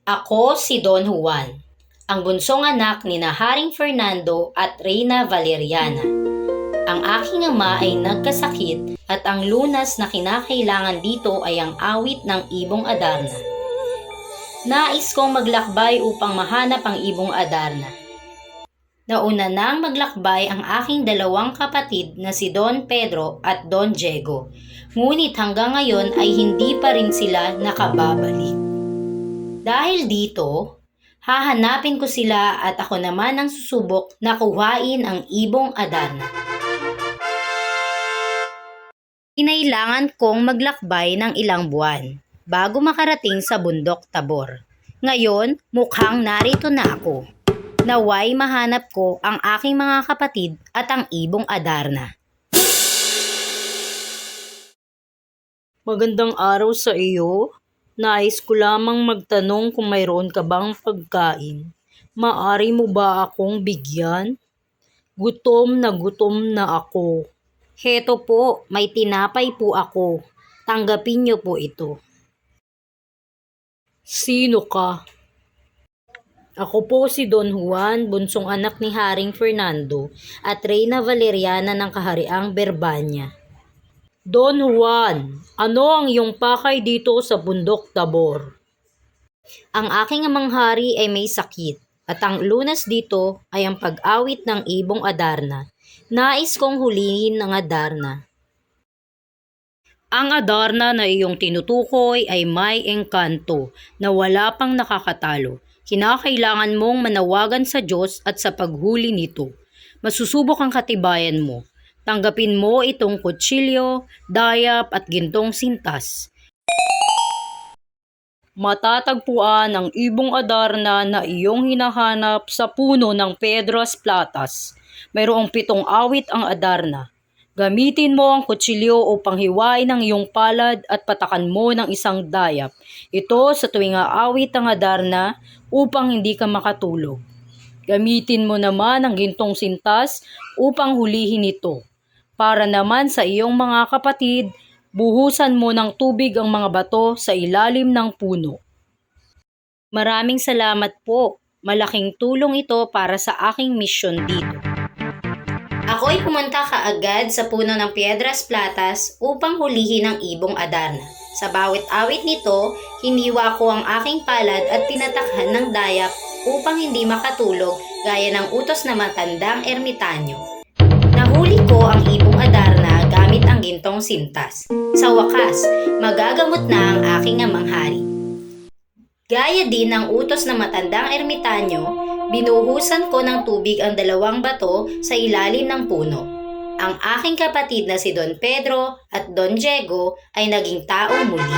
Ako si Don Juan, ang bunsong anak ni Haring Fernando at Reyna Valeriana. Ang aking ama ay nagkasakit at ang lunas na kinakailangan dito ay ang awit ng Ibong Adarna. Nais kong maglakbay upang mahanap ang Ibong Adarna. Nauna nang maglakbay ang aking dalawang kapatid na si Don Pedro at Don Diego, ngunit hanggang ngayon ay hindi pa rin sila nakababalik. Dahil dito, hahanapin ko sila at ako naman ang susubok na kuhain ang Ibong Adarna. Kinailangan kong maglakbay ng ilang buwan bago makarating sa bundok Tabor. Ngayon, mukhang narito na ako. Naway mahanap ko ang aking mga kapatid at ang Ibong Adarna. Magandang araw sa iyo. Nais ko lamang magtanong kung mayroon ka bang pagkain. Maari mo ba akong bigyan? Gutom na ako. Heto po, may tinapay po ako. Tanggapin niyo po ito. Sino ka? Ako po si Don Juan, bunsong anak ni Haring Fernando at Reyna Valeriana ng Kahariang Berbanya. Don Juan, ano ang iyong pakay dito sa bundok Tabor? Ang aking amang hari ay may sakit at ang lunas dito ay ang pag-awit ng Ibong Adarna. Nais kong hulihin ng Adarna. Ang Adarna na iyong tinutukoy ay may engkanto na wala pang nakakatalo. Kinakailangan mong manawagan sa Diyos at sa paghuli nito. Masusubok ang katibayan mo. Tanggapin mo itong kutsilyo, dayap at gintong sintas. Matatagpuan ang Ibong Adarna na iyong hinahanap sa puno ng Piedras Platas. Mayroong 7 awit ang Adarna. Gamitin mo ang kutsilyo upang hiwain ang iyong palad at patakan mo ng isang dayap. Ito sa tuwing aawit ang Adarna upang hindi ka makatulog. Gamitin mo naman ang gintong sintas upang hulihin ito. Para naman sa iyong mga kapatid, buhusan mo ng tubig ang mga bato sa ilalim ng puno. Maraming salamat po. Malaking tulong ito para sa aking misyon dito. Ako'y pumunta kaagad sa puno ng Piedras Platas upang hulihin ang Ibong Adarna. Sa bawat awit nito, hiniwa ko ang aking palad at tinatakhan ng dayap upang hindi makatulog gaya ng utos na matandang ermitanyo. Nahuli ko ang Ibong Adarna gamit ang gintong sintas. Sa wakas, magagamot na ang aking amang hari. Gaya din ng utos ng matandang ermitanyo, binuhusan ko ng tubig ang 2 bato sa ilalim ng puno. Ang aking kapatid na si Don Pedro at Don Diego ay naging taong muli.